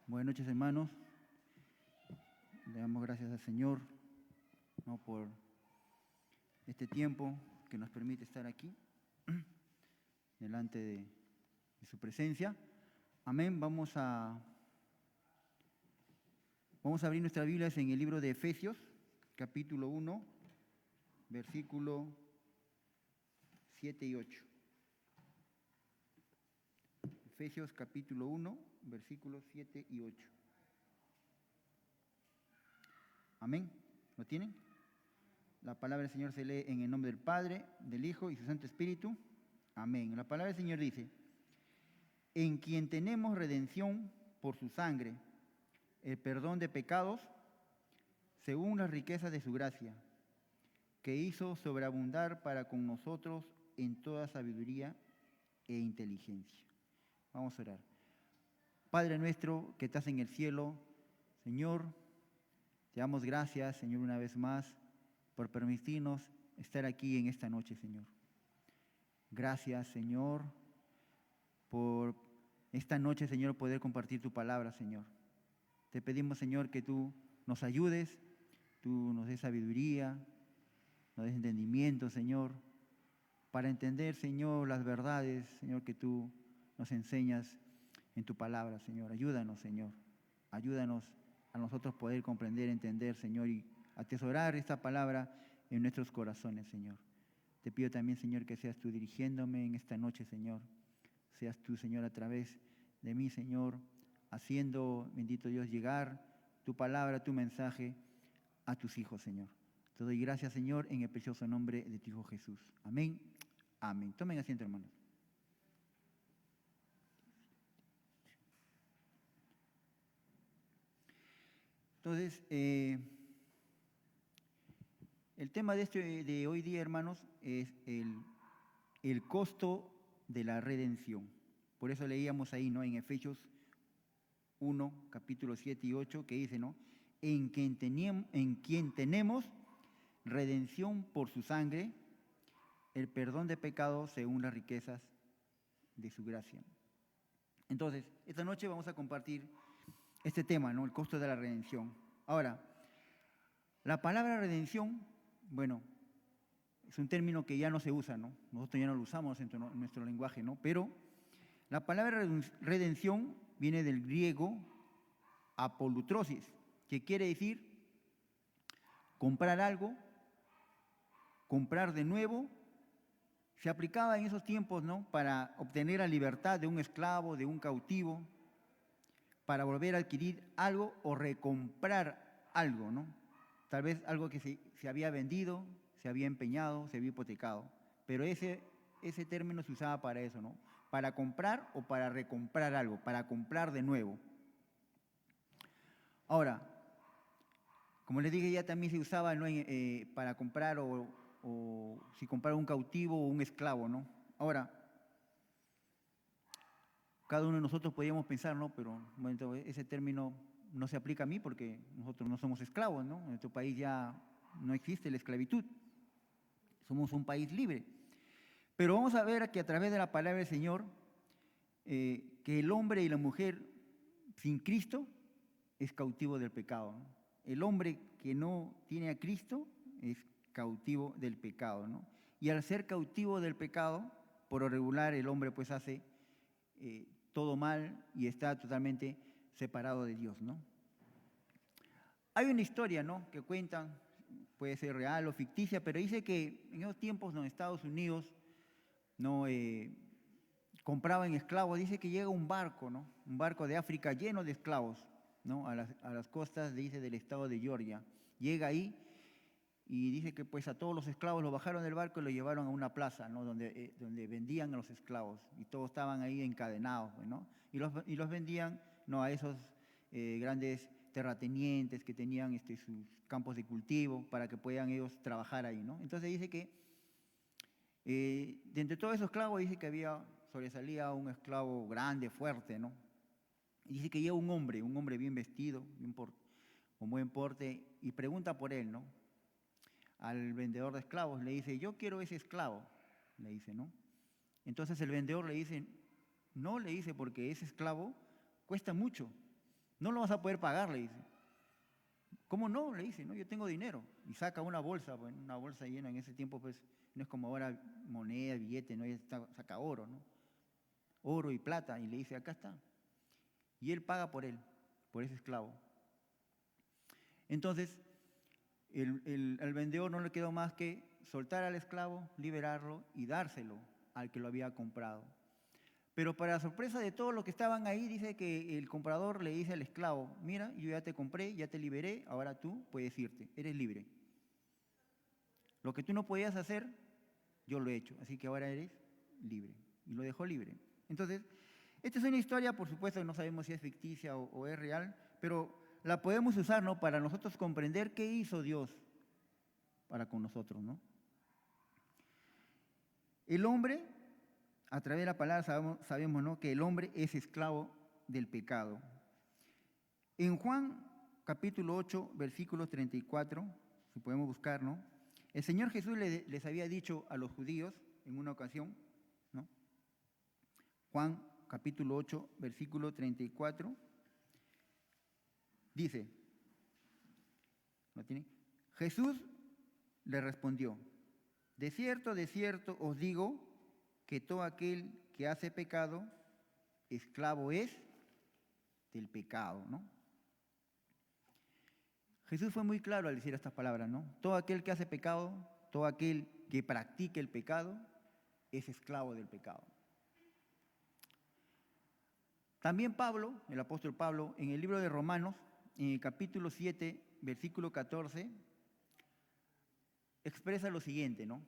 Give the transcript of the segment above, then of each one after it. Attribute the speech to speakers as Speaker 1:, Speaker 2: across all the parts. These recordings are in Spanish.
Speaker 1: Buenas noches, hermanos. Le damos gracias al Señor, ¿no?, por este tiempo que nos permite estar aquí, delante de su presencia. Amén. Vamos a abrir nuestras Biblias en el libro de Efesios, capítulo 1, versículo 7 y 8. Efesios capítulo 1, versículos 7 y 8. Amén. ¿Lo tienen? La palabra del Señor se lee en el nombre del Padre, del Hijo y su Santo Espíritu. Amén. La palabra del Señor dice: en quien tenemos redención por su sangre, el perdón de pecados, según las riquezas de su gracia, que hizo sobreabundar para con nosotros en toda sabiduría e inteligencia. Vamos a orar. Padre nuestro que estás en el cielo, Señor, te damos gracias, Señor, una vez más, por permitirnos estar aquí en esta noche, Señor. Gracias, Señor, por esta noche, Señor, poder compartir tu palabra, Señor. Te pedimos, Señor, que tú nos ayudes, tú nos des sabiduría, nos des entendimiento, Señor, para entender, Señor, las verdades, Señor, que tú nos enseñas en tu palabra, Señor. Ayúdanos, Señor. Ayúdanos a nosotros poder comprender, entender, Señor, y atesorar esta palabra en nuestros corazones, Señor. Te pido también, Señor, que seas tú dirigiéndome en esta noche, Señor. Seas tú, Señor, a través de mí, Señor, haciendo, bendito Dios, llegar tu palabra, tu mensaje a tus hijos, Señor. Te doy gracias, Señor, en el precioso nombre de tu Hijo Jesús. Amén. Amén. Tomen asiento, hermanos. Entonces, el tema de hoy día, hermanos, es el costo de la redención. Por eso leíamos ahí, ¿no?, en Efesios 1, capítulo 7 y 8, que dice, ¿no?, en quien tenemos redención por su sangre, el perdón de pecados según las riquezas de su gracia. Entonces, esta noche vamos a compartir este tema, ¿no?, el costo de la redención. Ahora, la palabra redención, bueno, es un término que ya no se usa, ¿no? Nosotros ya no lo usamos en nuestro lenguaje, ¿no? Pero la palabra redención viene del griego apolutrosis, que quiere decir comprar algo, comprar de nuevo. Se aplicaba en esos tiempos, ¿no?, para obtener la libertad de un esclavo, de un cautivo, para volver a adquirir algo o recomprar algo, ¿no? Tal vez algo que se había vendido, se había empeñado, se había hipotecado. Pero ese término se usaba para eso, ¿no? Para comprar o para recomprar algo, para comprar de nuevo. Ahora, como les dije, ya también se usaba, ¿no?, para comprar o si comprar un cautivo o un esclavo, ¿no? Ahora, cada uno de nosotros podríamos pensar, ¿no?, pero bueno, ese término no se aplica a mí porque nosotros no somos esclavos, ¿no? En nuestro país ya no existe la esclavitud. Somos un país libre. Pero vamos a ver que a través de la palabra del Señor, que el hombre y la mujer sin Cristo es cautivo del pecado, ¿no? El hombre que no tiene a Cristo es cautivo del pecado, ¿no? Y al ser cautivo del pecado, por lo regular el hombre pues hace todo mal y está totalmente separado de Dios, ¿no? Hay una historia, ¿no?, que cuentan, puede ser real o ficticia, pero dice que en esos tiempos, ¿no?, en Estados Unidos, ¿no?, compraban esclavos. Dice que llega un barco, ¿no?, un barco de África lleno de esclavos, ¿no?, a las costas, dice, del estado de Georgia. Llega ahí y dice que pues a todos los esclavos los bajaron del barco y los llevaron a una plaza, ¿no?, donde vendían a los esclavos, y todos estaban ahí encadenados, ¿no?, y los vendían, ¿no?, a esos grandes terratenientes que tenían sus campos de cultivo para que puedan ellos trabajar ahí, ¿no? Entonces dice que de entre todos esos esclavos, dice que sobresalía un esclavo grande, fuerte, ¿no? Y dice que llega un hombre bien vestido, con buen porte, y pregunta por él, ¿no?, al vendedor de esclavos. Le dice: yo quiero ese esclavo, le dice, ¿no? Entonces el vendedor le dice: no, le dice, porque ese esclavo cuesta mucho. No lo vas a poder pagar, le dice. ¿Cómo no? Le dice, no, yo tengo dinero. Y saca una bolsa, pues, una bolsa llena. En ese tiempo, pues, no es como ahora moneda, billete, ¿no? Saca oro, ¿no? Oro y plata. Y le dice, acá está. Y él paga por él, por ese esclavo. Entonces, al vendedor no le quedó más que soltar al esclavo, liberarlo y dárselo al que lo había comprado. Pero para sorpresa de todos los que estaban ahí, dice que el comprador le dice al esclavo, mira, yo ya te compré, ya te liberé, ahora tú puedes irte, eres libre. Lo que tú no podías hacer, yo lo he hecho, así que ahora eres libre. Y lo dejó libre. Entonces, esta es una historia, por supuesto, no sabemos si es ficticia o es real, pero la podemos usar, ¿no?, para nosotros comprender qué hizo Dios para con nosotros, ¿no? El hombre, a través de la palabra sabemos, ¿no?, que el hombre es esclavo del pecado. En Juan capítulo 8, versículo 34, si podemos buscar, ¿no?, el Señor Jesús les había dicho a los judíos en una ocasión, ¿no? Juan capítulo 8, versículo 34, dice, ¿lo tiene? Jesús le respondió, de cierto os digo que todo aquel que hace pecado, esclavo es del pecado, ¿no? Jesús fue muy claro al decir estas palabras, ¿no? Todo aquel que hace pecado, todo aquel que practique el pecado, es esclavo del pecado. También Pablo, el apóstol Pablo, en el libro de Romanos, en el capítulo 7, versículo 14, expresa lo siguiente, ¿no?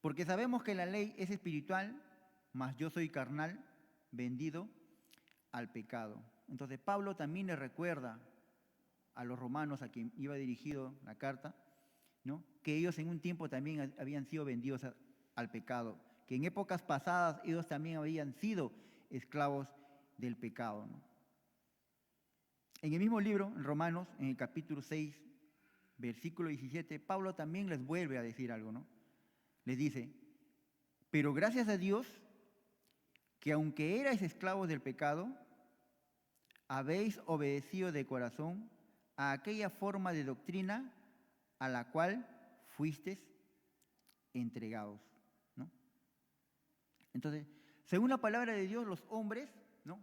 Speaker 1: Porque sabemos que la ley es espiritual, mas yo soy carnal, vendido al pecado. Entonces Pablo también le recuerda a los romanos a quien iba dirigido la carta, ¿no?, que ellos en un tiempo también habían sido vendidos al pecado, que en épocas pasadas ellos también habían sido esclavos del pecado, ¿no? En el mismo libro, en Romanos, en el capítulo 6, versículo 17, Pablo también les vuelve a decir algo, ¿no? Les dice, pero gracias a Dios que aunque erais esclavos del pecado, habéis obedecido de corazón a aquella forma de doctrina a la cual fuisteis entregados, ¿no? Entonces, según la palabra de Dios, los hombres, ¿no?,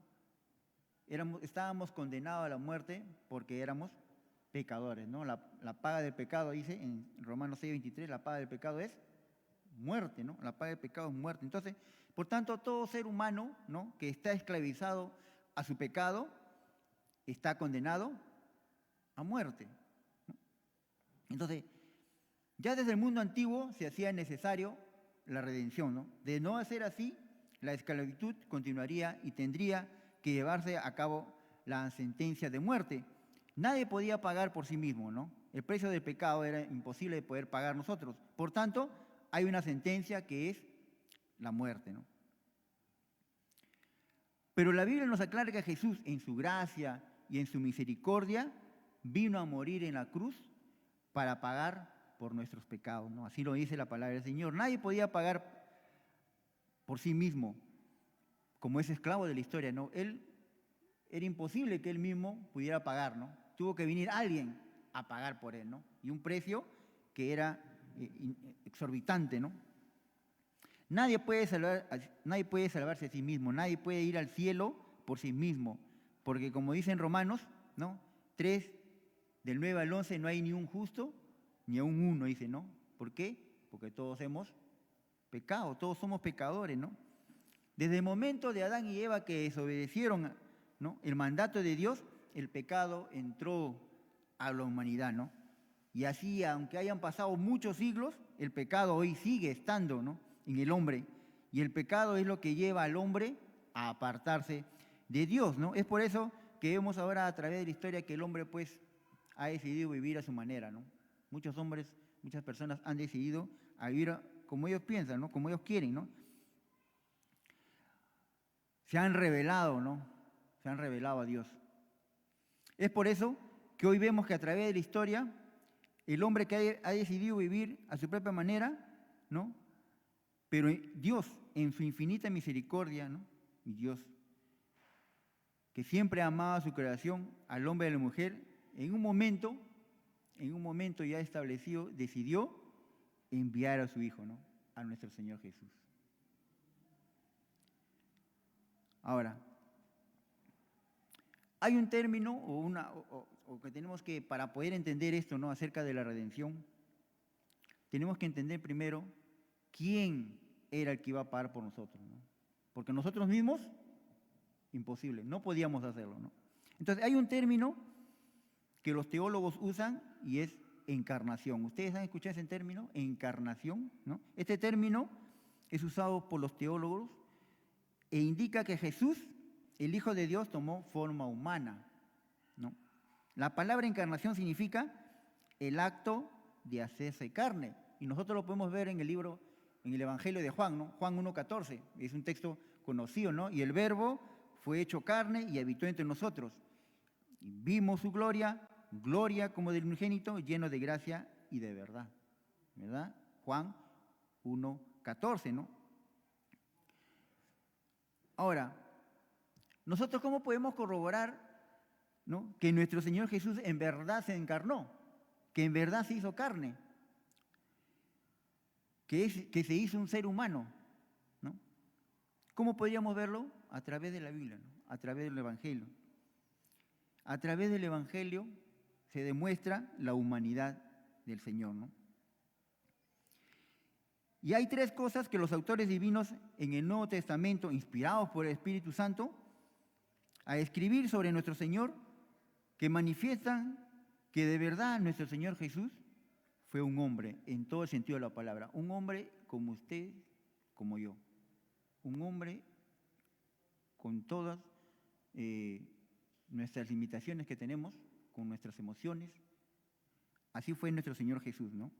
Speaker 1: estábamos condenados a la muerte porque éramos pecadores, ¿no? La paga del pecado, dice en Romanos 6:23, la paga del pecado es muerte, ¿no? La paga del pecado es muerte. Entonces, por tanto, todo ser humano, ¿no?, que está esclavizado a su pecado, está condenado a muerte, ¿no? Entonces, ya desde el mundo antiguo se hacía necesario la redención, ¿no? De no hacer así, la esclavitud continuaría y tendría que llevarse a cabo la sentencia de muerte. Nadie podía pagar por sí mismo, ¿no? El precio del pecado era imposible de poder pagar nosotros. Por tanto, hay una sentencia que es la muerte, ¿no? Pero la Biblia nos aclara que Jesús, en su gracia y en su misericordia, vino a morir en la cruz para pagar por nuestros pecados, ¿no? Así lo dice la palabra del Señor. Nadie podía pagar por sí mismo, como ese esclavo de la historia, ¿no? Era imposible que él mismo pudiera pagar, ¿no? Tuvo que venir alguien a pagar por él, ¿no? Y un precio que era exorbitante, ¿no? Nadie puede salvarse a sí mismo, nadie puede ir al cielo por sí mismo, porque como dicen Romanos, ¿no?, 3, del 9 al 11, no hay ni un justo, ni aún uno, dice, ¿no? ¿Por qué? Porque todos hemos pecado, todos somos pecadores, ¿no? Desde el momento de Adán y Eva que desobedecieron, ¿no?, el mandato de Dios, el pecado entró a la humanidad, ¿no? Y así, aunque hayan pasado muchos siglos, el pecado hoy sigue estando, ¿no?, en el hombre. Y el pecado es lo que lleva al hombre a apartarse de Dios, ¿no? Es por eso que vemos ahora a través de la historia que el hombre, pues, ha decidido vivir a su manera, ¿no? Muchos hombres, muchas personas han decidido a vivir como ellos piensan, ¿no?, como ellos quieren, ¿no? Se han rebelado, ¿no? Se han rebelado a Dios. Es por eso que hoy vemos que a través de la historia, el hombre que ha decidido vivir a su propia manera, ¿no?, pero Dios, en su infinita misericordia, ¿no?, y Dios que siempre amaba su creación, al hombre y a la mujer, en un momento ya establecido, decidió enviar a su Hijo, ¿no? A nuestro Señor Jesús. Ahora, hay un término o que tenemos que, para poder entender esto, ¿no? Acerca de la redención, tenemos que entender primero quién era el que iba a pagar por nosotros, ¿no? Porque nosotros mismos, imposible, no podíamos hacerlo, ¿no? Entonces, hay un término que los teólogos usan y es encarnación. ¿Ustedes han escuchado ese término? Encarnación, ¿no? Este término es usado por los teólogos e indica que Jesús, el Hijo de Dios, tomó forma humana, ¿no? La palabra encarnación significa el acto de hacerse carne. Y nosotros lo podemos ver en el libro, en el Evangelio de Juan, ¿no? Juan 1:14, es un texto conocido, ¿no? Y el Verbo fue hecho carne y habitó entre nosotros. Y vimos su gloria, gloria como del unigénito, lleno de gracia y de verdad, ¿verdad? Juan 1:14, ¿no? Ahora, nosotros ¿cómo podemos corroborar, ¿no?, que nuestro Señor Jesús en verdad se encarnó, que en verdad se hizo carne, que se hizo un ser humano, ¿no? ¿Cómo podríamos verlo? A través de la Biblia, ¿no? A través del Evangelio. A través del Evangelio se demuestra la humanidad del Señor, ¿no? Y hay tres cosas que los autores divinos en el Nuevo Testamento, inspirados por el Espíritu Santo, a escribir sobre nuestro Señor, que manifiestan que de verdad nuestro Señor Jesús fue un hombre en todo el sentido de la palabra, un hombre como usted, como yo, un hombre con todas nuestras limitaciones que tenemos, con nuestras emociones. Así fue nuestro Señor Jesús, ¿no?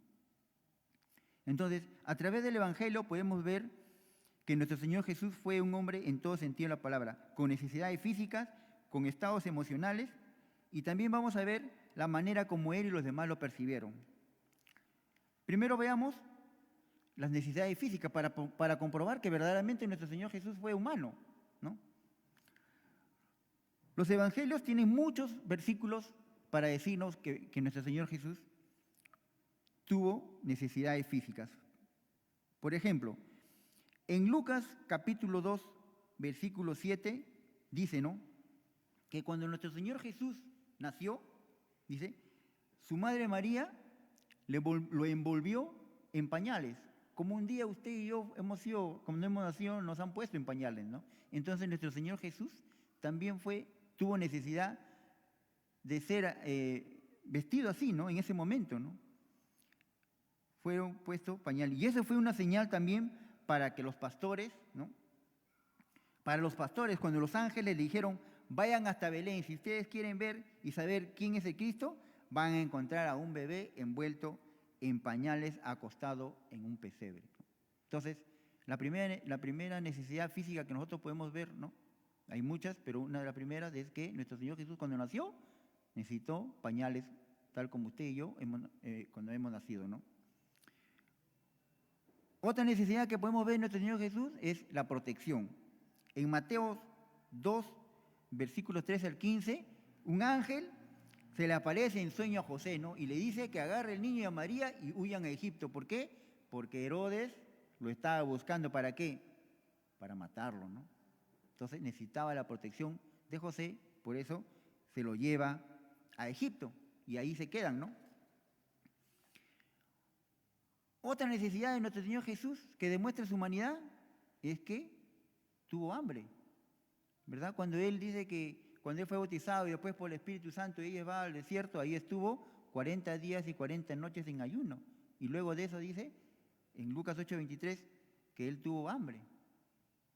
Speaker 1: Entonces, a través del Evangelio podemos ver que nuestro Señor Jesús fue un hombre en todo sentido de la palabra, con necesidades físicas, con estados emocionales, y también vamos a ver la manera como él y los demás lo percibieron. Primero veamos las necesidades físicas para comprobar que verdaderamente nuestro Señor Jesús fue humano, ¿no? Los evangelios tienen muchos versículos para decirnos que nuestro Señor Jesús tuvo necesidades físicas. Por ejemplo, en Lucas capítulo 2, versículo 7, dice, ¿no?, que cuando nuestro Señor Jesús nació, dice, su madre María lo envolvió en pañales, como un día usted y yo cuando hemos nacido, nos han puesto en pañales, ¿no? Entonces nuestro Señor Jesús también tuvo necesidad de ser vestido así, ¿no?, en ese momento, ¿no? Fueron puestos pañales. Y eso fue una señal también para que los pastores, ¿no?, para los pastores, cuando los ángeles le dijeron, vayan hasta Belén, si ustedes quieren ver y saber quién es el Cristo, van a encontrar a un bebé envuelto en pañales, acostado en un pesebre. Entonces, la primera necesidad física que nosotros podemos ver, ¿no?, hay muchas, pero una de las primeras es que nuestro Señor Jesús cuando nació necesitó pañales, tal como usted y yo cuando hemos nacido, ¿no? Otra necesidad que podemos ver en nuestro Señor Jesús es la protección. En Mateo 2, versículos 13 al 15, un ángel se le aparece en sueño a José, ¿no?, y le dice que agarre al niño y a María y huyan a Egipto. ¿Por qué? Porque Herodes lo estaba buscando. ¿Para qué? Para matarlo, ¿no? Entonces necesitaba la protección de José, por eso se lo lleva a Egipto y ahí se quedan, ¿no? Otra necesidad de nuestro Señor Jesús que demuestra su humanidad es que tuvo hambre, ¿verdad? Cuando Él dice que cuando Él fue bautizado y después por el Espíritu Santo y va al desierto, ahí estuvo 40 días y 40 noches en ayuno. Y luego de eso dice, en Lucas 8:23, que Él tuvo hambre,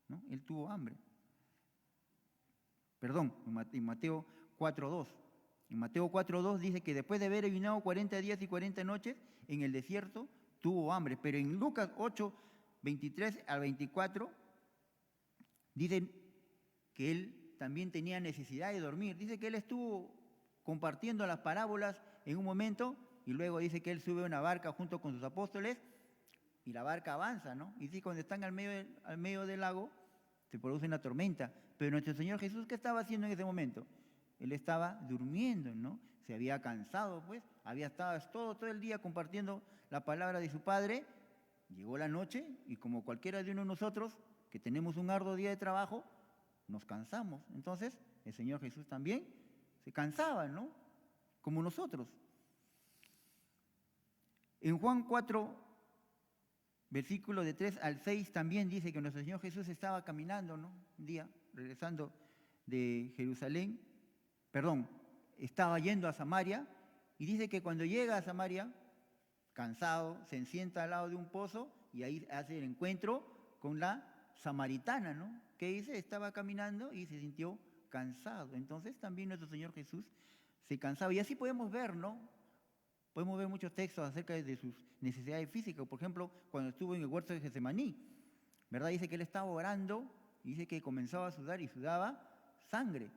Speaker 1: ¿no? Él tuvo hambre. Perdón, en Mateo 4:2. En Mateo 4:2 dice que después de haber ayunado 40 días y 40 noches en el desierto, tuvo hambre. Pero en Lucas 8:23 al 24, dicen que él también tenía necesidad de dormir. Dice que él estuvo compartiendo las parábolas en un momento y luego dice que él sube a una barca junto con sus apóstoles y la barca avanza, ¿no? Y dice cuando están al medio del lago, se produce una tormenta. Pero nuestro Señor Jesús, ¿qué estaba haciendo en ese momento? Él estaba durmiendo, ¿no? Se había cansado, pues, había estado todo el día compartiendo la palabra de su Padre. Llegó la noche y como cualquiera de uno de nosotros que tenemos un arduo día de trabajo, nos cansamos. Entonces, el Señor Jesús también se cansaba, ¿no? Como nosotros. En Juan 4, versículos de 3 al 6, también dice que nuestro Señor Jesús estaba caminando, ¿no? Un día, regresando de Jerusalén, estaba yendo a Samaria, y dice que cuando llega a Samaria, cansado, se sienta al lado de un pozo, y ahí hace el encuentro con la samaritana, ¿no? Que dice, estaba caminando y se sintió cansado. Entonces también nuestro Señor Jesús se cansaba. Y así podemos ver, ¿no? Podemos ver muchos textos acerca de sus necesidades físicas. Por ejemplo, cuando estuvo en el huerto de Getsemaní, ¿verdad? Dice que él estaba orando, y dice que comenzaba a sudar y sudaba sangre.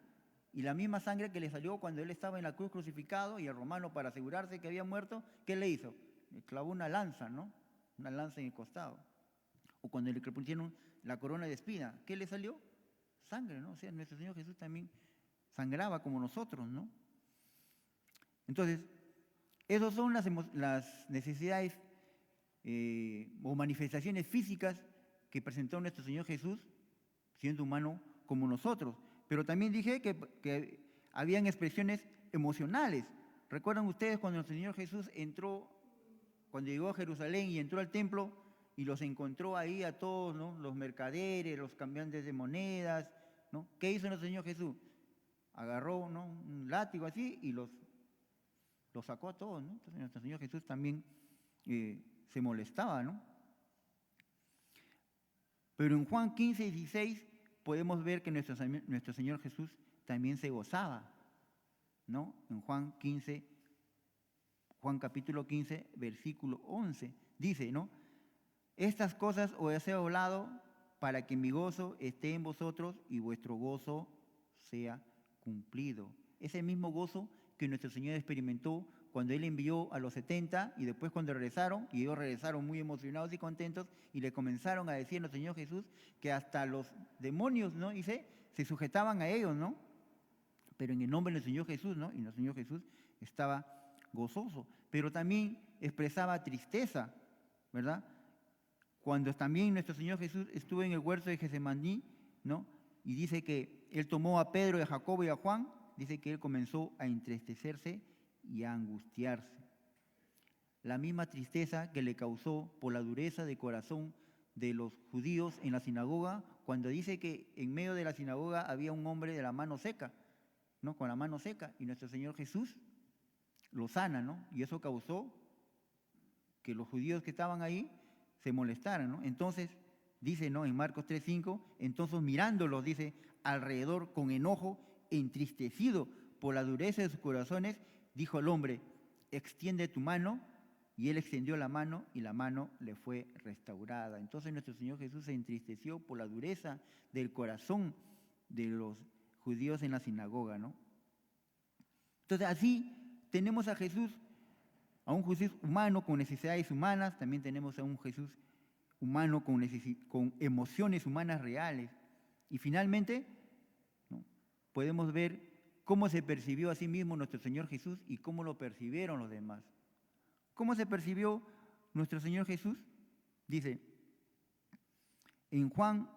Speaker 1: Y la misma sangre que le salió cuando él estaba en la cruz crucificado, y el romano, para asegurarse que había muerto, ¿qué le hizo? Le clavó una lanza, ¿no? Una lanza en el costado. O cuando le pusieron la corona de espina, ¿qué le salió? Sangre, ¿no? O sea, nuestro Señor Jesús también sangraba como nosotros, ¿no? Entonces, esas son las necesidades o manifestaciones físicas que presentó nuestro Señor Jesús, siendo humano como nosotros. Pero también dije que habían expresiones emocionales. ¿Recuerdan ustedes cuando el Señor Jesús cuando llegó a Jerusalén y entró al templo y los encontró ahí a todos, ¿no? Los mercaderes, los cambiantes de monedas, ¿no? ¿Qué hizo nuestro Señor Jesús? Agarró, ¿no? Un látigo así y los sacó a todos, ¿no? Entonces nuestro Señor Jesús también se molestaba, ¿no? Pero en Juan 15, 16 podemos ver que nuestro Señor Jesús también se gozaba, ¿no? En Juan capítulo 15, versículo 11, dice, ¿no? Estas cosas os he hablado para que mi gozo esté en vosotros y vuestro gozo sea cumplido. Ese mismo gozo que nuestro Señor experimentó cuando Él envió a los 70 y después cuando regresaron, y ellos regresaron muy emocionados y contentos y le comenzaron a decir al Señor Jesús que hasta los demonios, ¿no? Dice, se sujetaban a ellos, ¿no? Pero en el nombre del Señor Jesús, ¿no? Y el Señor Jesús estaba gozoso, pero también expresaba tristeza, ¿verdad? Cuando también nuestro Señor Jesús estuvo en el huerto de Getsemaní, ¿no? Y dice que Él tomó a Pedro, a Jacobo y a Juan, dice que Él comenzó a entristecerse y a angustiarse. La misma tristeza que le causó por la dureza de corazón de los judíos en la sinagoga, cuando dice que en medio de la sinagoga había un hombre de la mano seca, ¿no? Con la mano seca, y nuestro Señor Jesús lo sana, ¿no? Y eso causó que los judíos que estaban ahí se molestaran, ¿no? Entonces, dice, ¿no? En Marcos 3:5, entonces mirándolos, dice, alrededor con enojo, entristecido por la dureza de sus corazones, dijo al hombre, extiende tu mano, y él extendió la mano y la mano le fue restaurada. Entonces nuestro Señor Jesús se entristeció por la dureza del corazón de los judíos en la sinagoga, ¿no? Entonces así tenemos a Jesús, a un Jesús humano con necesidades humanas, también tenemos a un Jesús humano con emociones humanas reales. Y finalmente, ¿no? Podemos ver cómo se percibió a sí mismo nuestro Señor Jesús y cómo lo percibieron los demás. ¿Cómo se percibió nuestro Señor Jesús? Dice, en Juan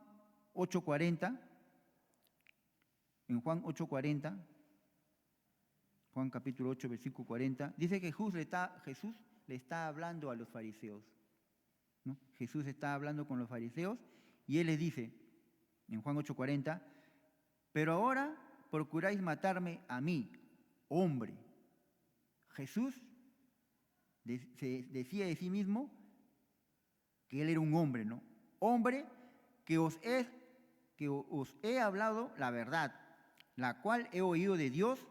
Speaker 1: 8:40, Juan capítulo 8, versículo 40, dice que Jesús le está hablando a los fariseos, ¿no? Jesús está hablando con los fariseos y Él les dice, en Juan 8:40, pero ahora procuráis matarme a mí, hombre. Jesús decía de sí mismo que Él era un hombre, ¿no? Hombre que os he hablado la verdad, la cual he oído de Dios,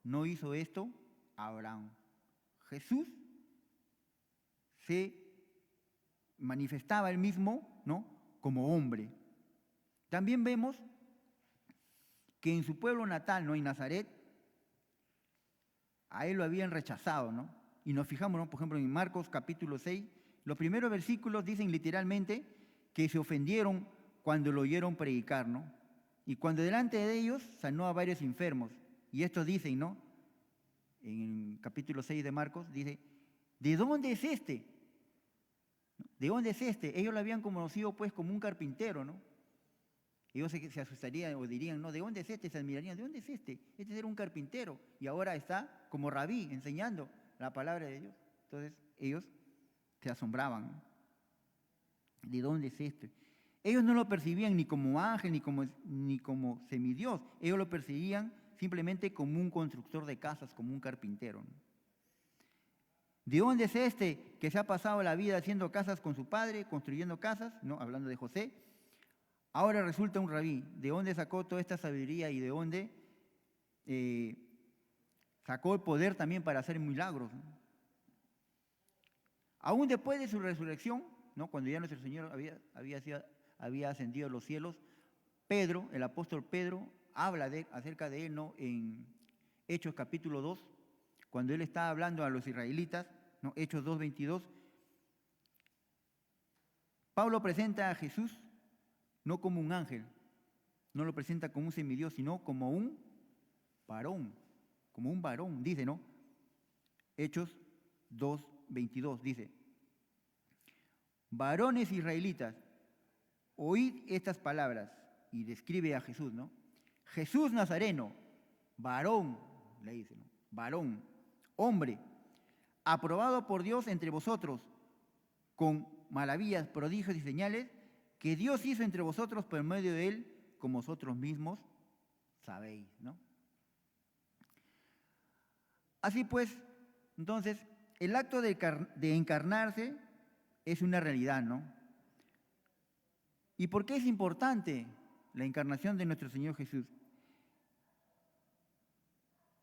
Speaker 1: no hizo esto Abraham. Jesús se manifestaba él mismo, ¿no? Como hombre. También vemos que en su pueblo natal, ¿no? En Nazaret, a él lo habían rechazado, ¿no? Y nos fijamos, ¿no? Por ejemplo, en Marcos capítulo 6, los primeros versículos dicen literalmente que se ofendieron cuando lo oyeron predicar, ¿no? Y cuando delante de ellos sanó a varios enfermos. Y estos dicen, ¿no? En el capítulo 6 de Marcos, dice, ¿de dónde es este? ¿De dónde es este? Ellos lo habían conocido pues como un carpintero, ¿no? Ellos se asustarían o dirían, no, ¿de dónde es este? Se admirarían, ¿de dónde es este? Este era un carpintero y ahora está como rabí enseñando la palabra de Dios. Entonces ellos se asombraban, ¿no? ¿De dónde es este? Ellos no lo percibían ni como ángel ni como semidios. Ellos lo percibían simplemente como un constructor de casas, como un carpintero, ¿no? ¿De dónde es este que se ha pasado la vida haciendo casas con su padre, construyendo casas? ¿No? Hablando de José. Ahora resulta un rabí. ¿De dónde sacó toda esta sabiduría y de dónde sacó el poder también para hacer milagros, ¿no? Aún después de su resurrección, ¿no? Cuando ya nuestro Señor había ascendido a los cielos, Pedro, el apóstol Pedro, habla acerca de él, ¿no? En Hechos capítulo 2, cuando él está hablando a los israelitas, ¿no? Hechos 2:22, Pablo presenta a Jesús no como un ángel, no lo presenta como un semidios, sino como un varón, dice, ¿no? Hechos 2:22 dice, varones israelitas, oíd estas palabras, y describe a Jesús, ¿no? Jesús Nazareno, varón, le dice, ¿no? Varón, hombre, aprobado por Dios entre vosotros, con maravillas, prodigios y señales, que Dios hizo entre vosotros por medio de él, como vosotros mismos sabéis, ¿no? Así pues, entonces, el acto de encarnarse es una realidad, ¿no? ¿Y por qué es importante la encarnación de nuestro Señor Jesús?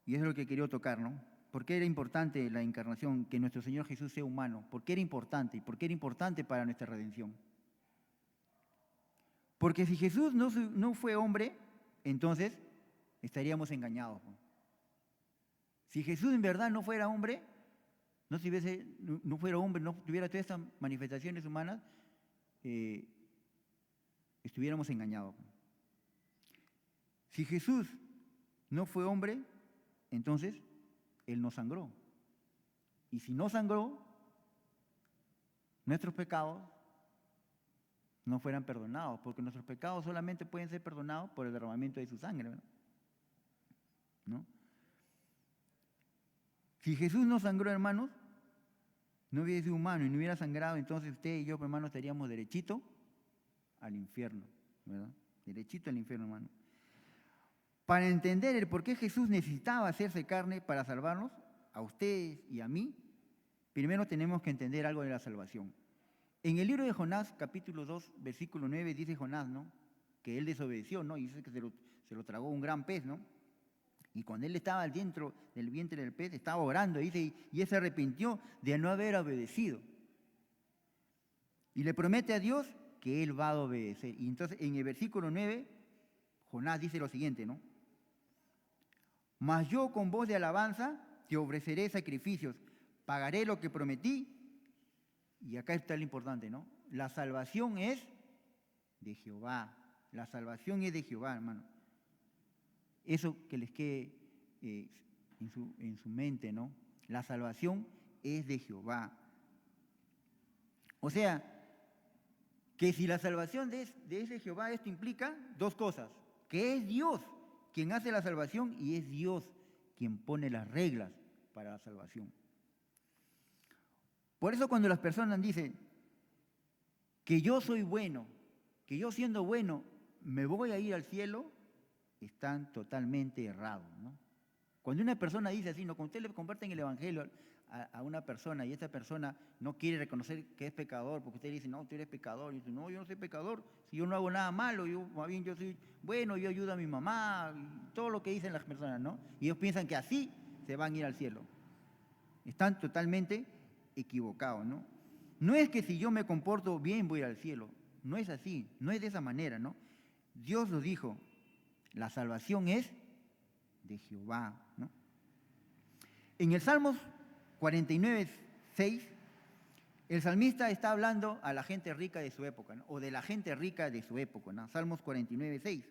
Speaker 1: Y eso es lo que quería tocar, ¿no? ¿Por qué era importante la encarnación, que nuestro Señor Jesús sea humano? ¿Por qué era importante? ¿Y por qué era importante para nuestra redención? Porque si Jesús no fue hombre, entonces estaríamos engañados, ¿no? Si Jesús en verdad no fuera hombre, no fuera hombre, no tuviera todas estas manifestaciones humanas, estuviéramos engañados. Si Jesús no fue hombre, entonces Él no sangró. Y si no sangró, nuestros pecados no fueran perdonados, porque nuestros pecados solamente pueden ser perdonados por el derramamiento de su sangre, ¿no? Si Jesús no sangró, hermanos, no hubiera sido humano y no hubiera sangrado, entonces usted y yo, hermanos, estaríamos derechito al infierno, ¿verdad? Derechito al infierno, hermano. Para entender el por qué Jesús necesitaba hacerse carne para salvarnos, a ustedes y a mí, primero tenemos que entender algo de la salvación. En el libro de Jonás, capítulo 2, versículo 9, dice Jonás, ¿no? Que él desobedeció, ¿no? Y dice que se lo tragó un gran pez, ¿no? Y cuando él estaba dentro del vientre del pez, estaba orando, dice, y él se arrepintió de no haber obedecido. Y le promete a Dios que él va a obedecer. Y entonces en el versículo 9, Jonás dice lo siguiente, ¿no? Mas yo con voz de alabanza te ofreceré sacrificios, pagaré lo que prometí. Y acá está lo importante, ¿no? La salvación es de Jehová. La salvación es de Jehová, hermano. Eso que les quede en su mente, ¿no? La salvación es de Jehová. O sea, que si la salvación es de Jehová, esto implica dos cosas. Que es Dios quien hace la salvación y es Dios quien pone las reglas para la salvación. Por eso cuando las personas dicen que yo soy bueno, que yo siendo bueno me voy a ir al cielo, están totalmente errados, ¿no? Cuando una persona dice así, ¿no? Cuando usted le comparten el evangelio a una persona y esa persona no quiere reconocer que es pecador, porque usted dice, no, tú eres pecador, y dice, no, yo no soy pecador, si yo no hago nada malo, más bien yo soy bueno, yo ayudo a mi mamá, y todo lo que dicen las personas, ¿no? Y ellos piensan que así se van a ir al cielo. Están totalmente equivocados, ¿no? No es que si yo me comporto bien voy al cielo, no es así, no es de esa manera, ¿no? Dios lo dijo, la salvación es de Jehová, ¿no? En el Salmos 49:6 El salmista está hablando a la gente rica de su época, ¿no? O de la gente rica de su época, ¿no? Salmos 49, 6.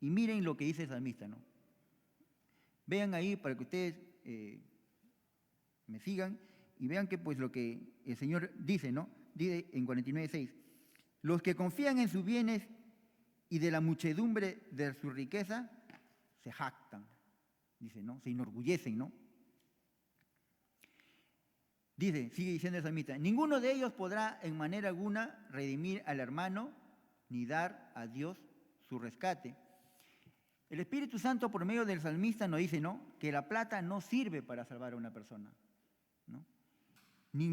Speaker 1: Y miren lo que dice el salmista, ¿no? Vean ahí para que ustedes me sigan y vean que pues lo que el Señor dice, ¿no? Dice en 49, 6. Los que confían en sus bienes y de la muchedumbre de su riqueza se jactan, dice, ¿no? Se enorgullecen, ¿no? Dice, sigue diciendo el salmista, ninguno de ellos podrá en manera alguna redimir al hermano ni dar a Dios su rescate. El Espíritu Santo por medio del salmista nos dice, ¿no?, que la plata no sirve para salvar a una persona, ¿no?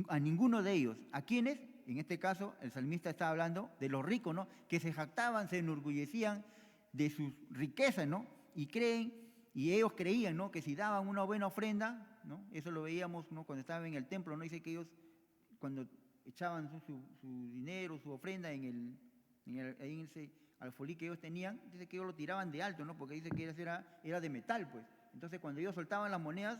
Speaker 1: A ninguno de ellos. ¿A quiénes? En este caso, el salmista está hablando de los ricos, ¿no?, que se jactaban, se enorgullecían de sus riquezas, ¿no? Y ellos creían, ¿no?, que si daban una buena ofrenda, ¿no? Eso lo veíamos, ¿no?, cuando estaban en el templo, ¿no? Dice que ellos, cuando echaban su dinero, su ofrenda ahí en ese alfolí que ellos tenían, dice que ellos lo tiraban de alto, ¿no?, porque dice que era de metal, pues. Entonces, cuando ellos soltaban las monedas,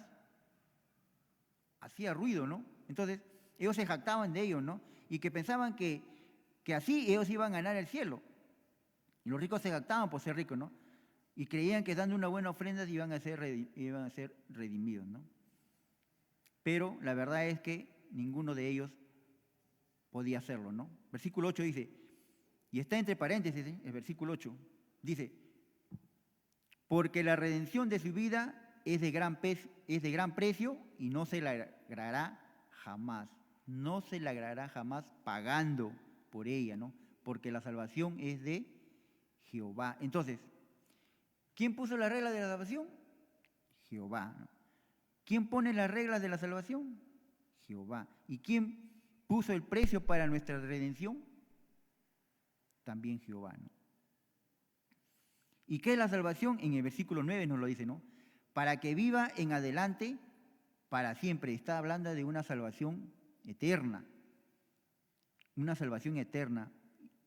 Speaker 1: hacía ruido, ¿no? Entonces, ellos se jactaban de ellos, ¿no? Y que pensaban que así ellos iban a ganar el cielo. Y los ricos se jactaban por ser ricos, ¿no? Y creían que dando una buena ofrenda iban a ser redimidos, ¿no? Pero la verdad es que ninguno de ellos podía hacerlo, ¿no? Versículo 8 dice, y está entre paréntesis, el versículo 8, dice, porque la redención de su vida es de gran precio y no se la agrará jamás. No se la agrará jamás pagando por ella, ¿no? Porque la salvación es de Jehová. Entonces, ¿quién puso la regla de la salvación? Jehová, ¿no? ¿Quién pone las reglas de la salvación? Jehová. ¿Y quién puso el precio para nuestra redención? También Jehová, ¿no? ¿Y qué es la salvación? En el versículo 9 nos lo dice, ¿no? Para que viva en adelante para siempre. Está hablando de una salvación eterna. Una salvación eterna.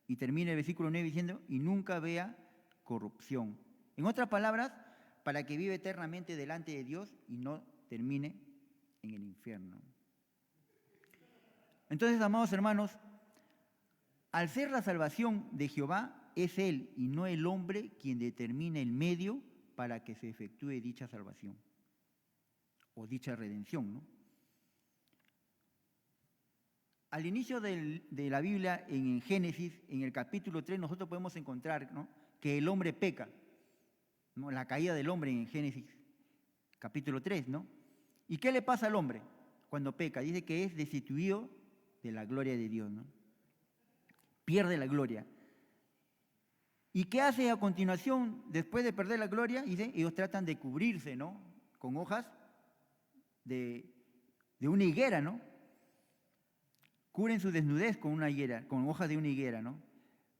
Speaker 1: Y termina el versículo 9 diciendo, y nunca vea corrupción. En otras palabras, para que viva eternamente delante de Dios y no termine en el infierno. Entonces, amados hermanos, al ser la salvación de Jehová, es Él y no el hombre quien determina el medio para que se efectúe dicha salvación o dicha redención, ¿no? Al inicio de la Biblia, en Génesis, en el capítulo 3, nosotros podemos encontrar, ¿no?, que el hombre peca, ¿no?, la caída del hombre en Génesis, capítulo 3, ¿no? ¿Y qué le pasa al hombre cuando peca? Dice que es destituido de la gloria de Dios, ¿no? Pierde la gloria. ¿Y qué hace a continuación después de perder la gloria? Dice, ellos tratan de cubrirse, ¿no?, con hojas de una higuera, ¿no? Cubren su desnudez con una higuera, con hojas de una higuera, ¿no?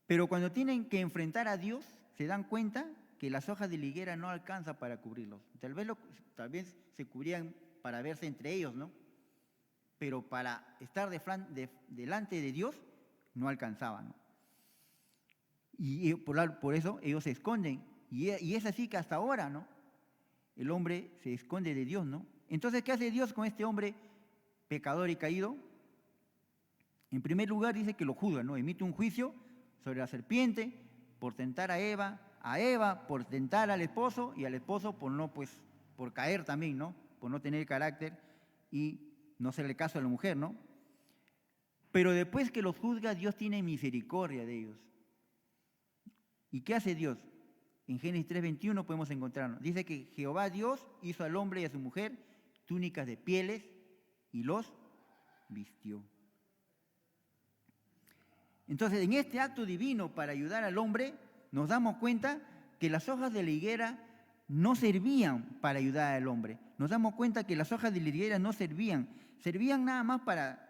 Speaker 1: Pero cuando tienen que enfrentar a Dios, se dan cuenta que las hojas de la higuera no alcanzan para cubrirlos. Tal vez se cubrían para verse entre ellos, ¿no? Pero para estar delante de Dios no alcanzaban, ¿no? Y por eso ellos se esconden. Y es así que hasta ahora, ¿no?, el hombre se esconde de Dios, ¿no? Entonces, ¿qué hace Dios con este hombre pecador y caído? En primer lugar dice que lo juzga, ¿no? Emite un juicio sobre la serpiente por tentar a Eva por tentar al esposo y al esposo por caer también, ¿no? Por no tener carácter y no hacerle caso a la mujer, ¿no? Pero después que los juzga, Dios tiene misericordia de ellos. ¿Y qué hace Dios? En Génesis 3:21 podemos encontrarlo. Dice que Jehová Dios hizo al hombre y a su mujer túnicas de pieles y los vistió. Entonces, en este acto divino para ayudar al hombre, nos damos cuenta que las hojas de la higuera no servían para ayudar al hombre. Nos damos cuenta que las hojas de la higuera no servían nada más para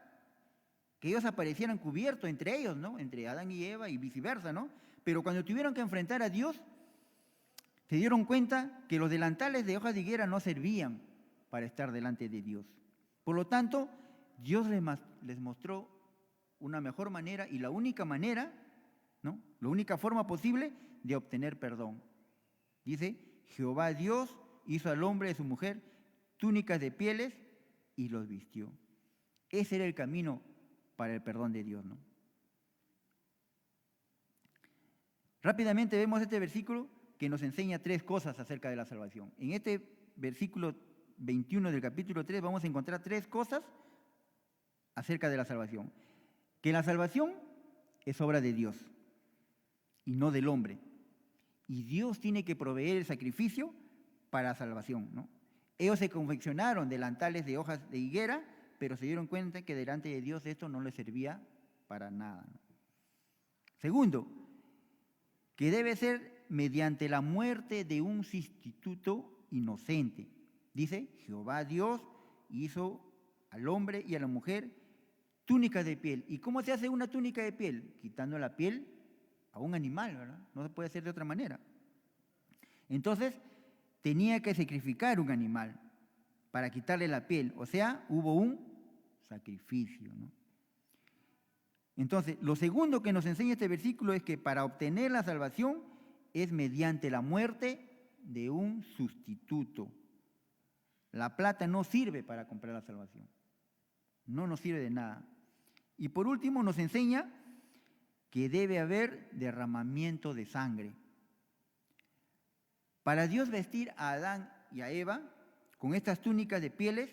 Speaker 1: que ellos aparecieran cubiertos entre ellos, ¿no? Entre Adán y Eva y viceversa, ¿no? Pero cuando tuvieron que enfrentar a Dios, se dieron cuenta que los delantales de hojas de higuera no servían para estar delante de Dios. Por lo tanto, Dios les mostró una mejor manera y la única manera, ¿no?, la única forma posible de obtener perdón. Dice, Jehová Dios hizo al hombre y a su mujer túnicas de pieles y los vistió. Ese era el camino para el perdón de Dios, ¿no? Rápidamente vemos este versículo que nos enseña tres cosas acerca de la salvación. En este versículo 21 del capítulo 3 vamos a encontrar tres cosas acerca de la salvación. Que la salvación es obra de Dios y no del hombre. Y Dios tiene que proveer el sacrificio para la salvación, ¿no? Ellos se confeccionaron delantales de hojas de higuera, pero se dieron cuenta que delante de Dios esto no les servía para nada, ¿no? Segundo, que debe ser mediante la muerte de un sustituto inocente. Dice, Jehová Dios hizo al hombre y a la mujer túnicas de piel. ¿Y cómo se hace una túnica de piel? Quitando la piel a un animal, ¿verdad? No se puede hacer de otra manera. Entonces, tenía que sacrificar un animal para quitarle la piel. O sea, hubo un sacrificio, ¿no? Entonces, lo segundo que nos enseña este versículo es que para obtener la salvación es mediante la muerte de un sustituto. La plata no sirve para comprar la salvación. No nos sirve de nada. Y por último nos enseña que debe haber derramamiento de sangre. Para Dios vestir a Adán y a Eva con estas túnicas de pieles,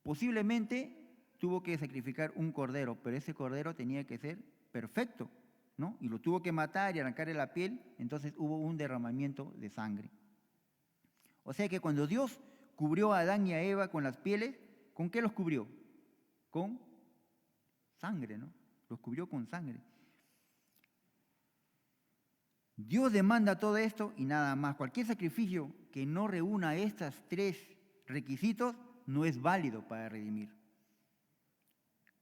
Speaker 1: posiblemente tuvo que sacrificar un cordero, pero ese cordero tenía que ser perfecto, ¿no? Y lo tuvo que matar y arrancarle la piel, entonces hubo un derramamiento de sangre. O sea que cuando Dios cubrió a Adán y a Eva con las pieles, ¿con qué los cubrió? Con sangre, ¿no? Los cubrió con sangre. Dios demanda todo esto y nada más. Cualquier sacrificio que no reúna estos tres requisitos no es válido para redimir.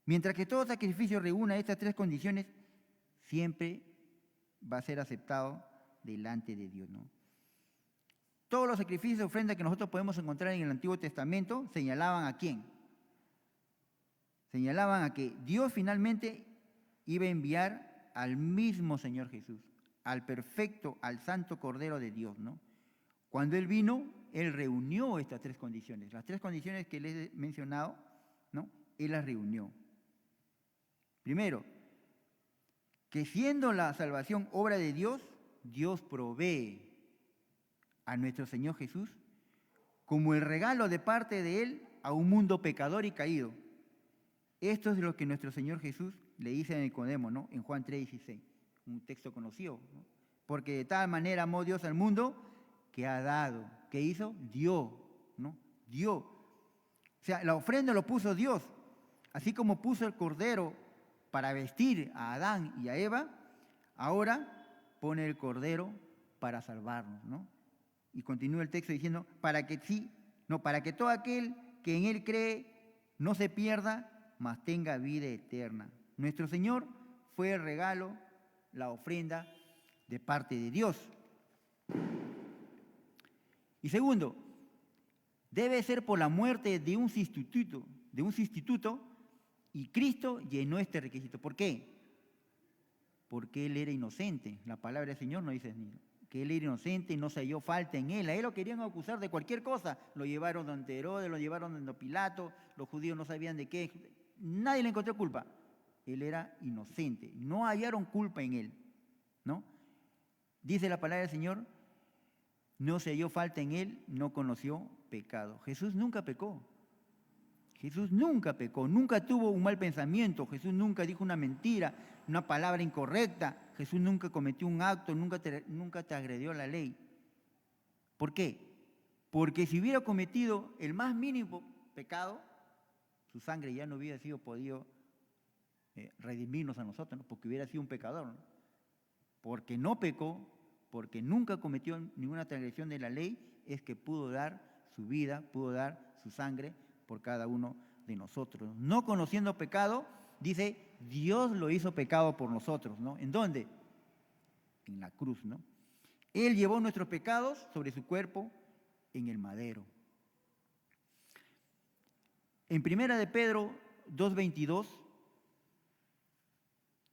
Speaker 1: Mientras que todo sacrificio reúna estas tres condiciones, siempre va a ser aceptado delante de Dios, ¿no? Todos los sacrificios de ofrenda que nosotros podemos encontrar en el Antiguo Testamento señalaban ¿a quién? Señalaban a que Dios finalmente iba a enviar al mismo Señor Jesús, al perfecto, al santo Cordero de Dios, ¿no? Cuando Él vino, Él reunió estas tres condiciones. Las tres condiciones que les he mencionado, ¿no? Él las reunió. Primero, que siendo la salvación obra de Dios, Dios provee a nuestro Señor Jesús como el regalo de parte de Él a un mundo pecador y caído. Esto es lo que nuestro Señor Jesús le dice a Nicodemo, ¿no? En Juan 3:16, un texto conocido, ¿no? Porque de tal manera amó Dios al mundo que ha dado. ¿Qué hizo? Dio, ¿no? Dio. O sea, la ofrenda lo puso Dios. Así como puso el cordero para vestir a Adán y a Eva, ahora pone el cordero para salvarnos, ¿no? Y continúa el texto diciendo, para que todo aquel que en Él cree no se pierda, mas tenga vida eterna. Nuestro Señor fue el regalo, la ofrenda de parte de Dios. Y segundo, debe ser por la muerte de un sustituto, y Cristo llenó este requisito. ¿Por qué? Porque Él era inocente. La palabra del Señor no dice que Él era inocente y no se halló falta en Él. A Él lo querían acusar de cualquier cosa. Lo llevaron ante Herodes, lo llevaron ante Pilato, los judíos no sabían de qué. Nadie le encontró culpa. Él era inocente. No hallaron culpa en Él, ¿no? Dice la palabra del Señor, no se halló falta en Él, no conoció pecado. Jesús nunca pecó. Jesús nunca pecó, nunca tuvo un mal pensamiento, Jesús nunca dijo una mentira, una palabra incorrecta, Jesús nunca cometió un acto, nunca transgredió la ley. ¿Por qué? Porque si hubiera cometido el más mínimo pecado, su sangre ya no hubiera sido podido redimirnos a nosotros, ¿no? Porque hubiera sido un pecador, ¿no? Porque no pecó, porque nunca cometió ninguna transgresión de la ley, es que pudo dar su vida, pudo dar su sangre por cada uno de nosotros. No conociendo pecado, dice, Dios lo hizo pecado por nosotros, ¿no? ¿En dónde? En la cruz, ¿no? Él llevó nuestros pecados sobre su cuerpo en el madero. En 1 de Pedro 2:22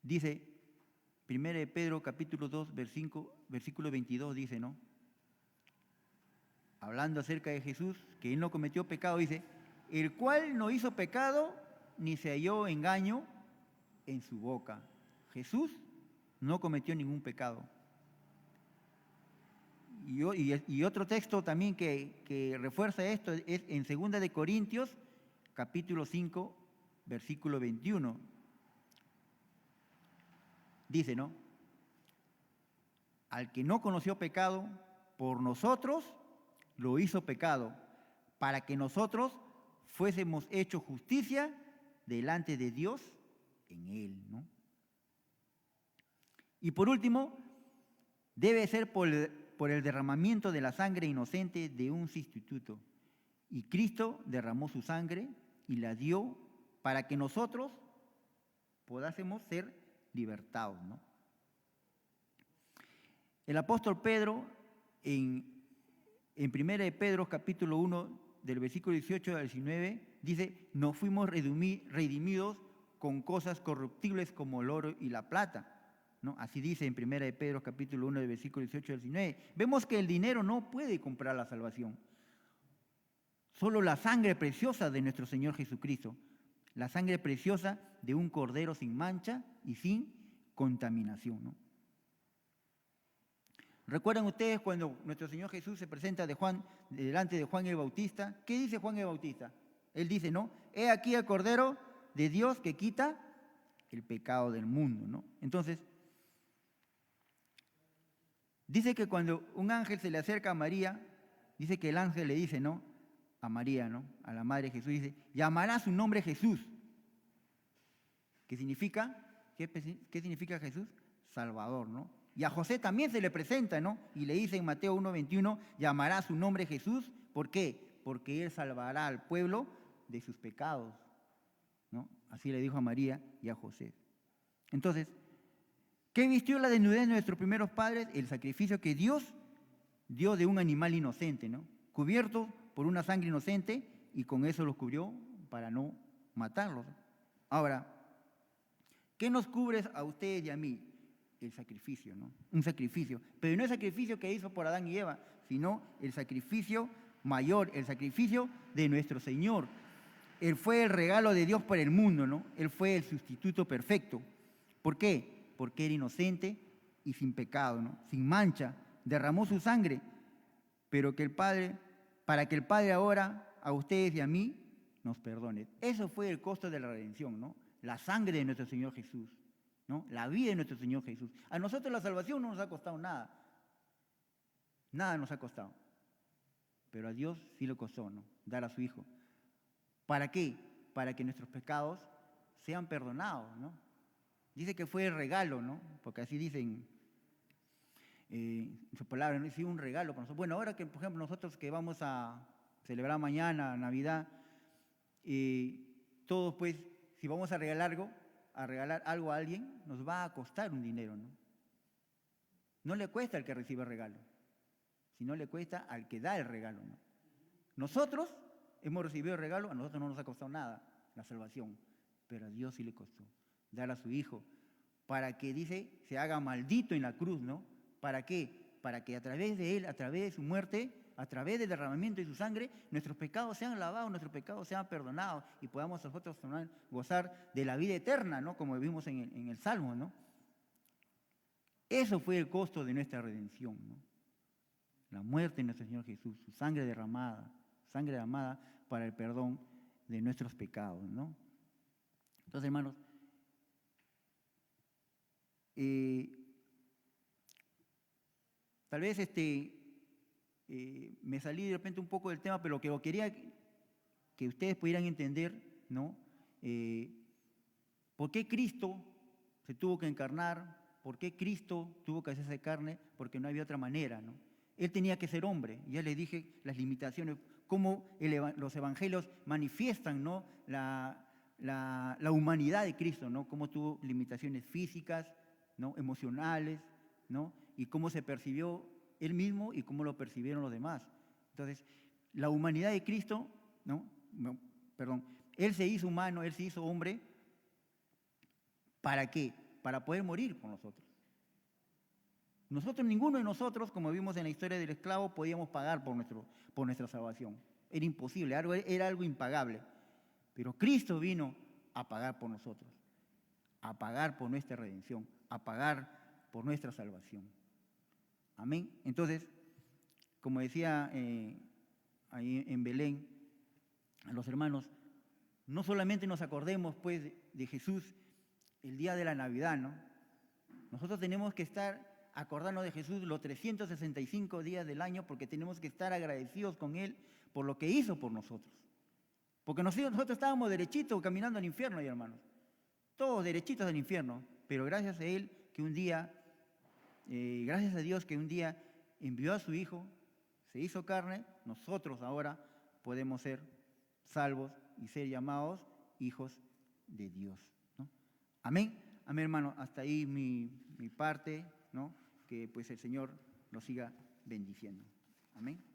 Speaker 1: dice, 1 de Pedro capítulo 2, versículo 22 dice, ¿no? Hablando acerca de Jesús, que Él no cometió pecado, dice, el cual no hizo pecado ni se halló engaño en su boca. Jesús no cometió ningún pecado. Y otro texto también que refuerza esto es en 2 de Corintios, capítulo 5, versículo 21. Dice, ¿no? Al que no conoció pecado, por nosotros lo hizo pecado, para que nosotros fuésemos hechos justicia delante de Dios en él, ¿no? Y por último, debe ser por el derramamiento de la sangre inocente de un sustituto. Y Cristo derramó su sangre y la dio para que nosotros podásemos ser libertados, ¿no? El apóstol Pedro, en 1 de Pedro, capítulo 1, del versículo 18 al 19, dice, nos fuimos redimidos con cosas corruptibles como el oro y la plata, ¿no? Así dice en 1 de Pedro, capítulo 1, del versículo 18 al 19. Vemos que el dinero no puede comprar la salvación. Solo la sangre preciosa de nuestro Señor Jesucristo, la sangre preciosa de un cordero sin mancha y sin contaminación, ¿no? ¿Recuerdan ustedes cuando nuestro Señor Jesús se presenta delante de Juan el Bautista? ¿Qué dice Juan el Bautista? Él dice, ¿no? He aquí el Cordero de Dios que quita el pecado del mundo, ¿no? Entonces, dice que cuando un ángel se le acerca a María, dice que el ángel le dice, ¿no? A María, ¿no? A la madre de Jesús, dice, llamará su nombre Jesús. ¿Qué significa? ¿Qué significa Jesús? Salvador, ¿no? Y a José también se le presenta, ¿no? Y le dice en Mateo 1:21, llamará su nombre Jesús. ¿Por qué? Porque él salvará al pueblo de sus pecados, ¿no? Así le dijo a María y a José. Entonces, ¿qué vistió la desnudez de nuestros primeros padres? El sacrificio que Dios dio de un animal inocente, ¿no? Cubierto por una sangre inocente, y con eso los cubrió para no matarlos. Ahora, ¿qué nos cubre a ustedes y a mí? El sacrificio, ¿no? Un sacrificio, pero no el sacrificio que hizo por Adán y Eva, sino el sacrificio mayor, el sacrificio de nuestro Señor. Él fue el regalo de Dios para el mundo, ¿no? Él fue el sustituto perfecto. ¿Por qué? Porque era inocente y sin pecado, ¿no? Sin mancha, derramó su sangre, pero para que el Padre ahora a ustedes y a mí nos perdone. Eso fue el costo de la redención, ¿no? La sangre de nuestro Señor Jesús, ¿no? La vida de nuestro Señor Jesús. A nosotros la salvación no nos ha costado nada. Nada nos ha costado. Pero a Dios sí le costó, ¿no? Dar a su Hijo. ¿Para qué? Para que nuestros pecados sean perdonados, ¿no? Dice que fue el regalo, ¿no? Porque así dicen en sus palabras, ¿no? Sí, un regalo para nosotros. Bueno, ahora que, por ejemplo, nosotros que vamos a celebrar mañana, Navidad, todos pues, si vamos a regalar algo a alguien, nos va a costar un dinero, ¿no? No le cuesta al que recibe el regalo, sino le cuesta al que da el regalo, ¿no? Nosotros hemos recibido el regalo, a nosotros no nos ha costado nada la salvación, pero a Dios sí le costó dar a su Hijo, para que, dice, se haga maldito en la cruz, ¿no? ¿Para qué? Para que a través de Él, a través de su muerte, a través del derramamiento de su sangre, nuestros pecados sean lavados, nuestros pecados sean perdonados y podamos nosotros gozar de la vida eterna, ¿no? Como vimos en el Salmo, ¿no? Eso fue el costo de nuestra redención, ¿no? La muerte de nuestro Señor Jesús, su sangre derramada para el perdón de nuestros pecados, ¿no? Entonces, hermanos, tal vez me salí de repente un poco del tema, pero que quería que ustedes pudieran entender, ¿no? ¿Por qué Cristo se tuvo que encarnar? ¿Por qué Cristo tuvo que hacerse carne? Porque no había otra manera, ¿no? Él tenía que ser hombre. Ya les dije las limitaciones, cómo los evangelios manifiestan, ¿no? la humanidad de Cristo, ¿no? Cómo tuvo limitaciones físicas, ¿no? Emocionales, ¿no? Y cómo se percibió él mismo y cómo lo percibieron los demás. Entonces, la humanidad de Cristo, Él se hizo humano, Él se hizo hombre. ¿Para qué? Para poder morir por nosotros. Ninguno de nosotros, como vimos en la historia del esclavo, podíamos pagar por nuestra salvación. era imposible, era algo impagable. Pero Cristo vino a pagar por nosotros, a pagar por nuestra redención, a pagar por nuestra salvación. Amén. Entonces, como decía ahí en Belén a los hermanos, no solamente nos acordemos pues de Jesús el día de la Navidad, ¿no? Nosotros tenemos que estar acordarnos de Jesús los 365 días del año, porque tenemos que estar agradecidos con Él por lo que hizo por nosotros. Porque nosotros estábamos derechitos caminando al infierno, hermanos, todos derechitos al infierno, pero gracias a Él que un día, gracias a Dios que un día envió a su Hijo, se hizo carne, nosotros ahora podemos ser salvos y ser llamados hijos de Dios, ¿no? Amén. Amén, hermano. Hasta ahí mi parte, ¿no? Que pues el Señor nos siga bendiciendo. Amén.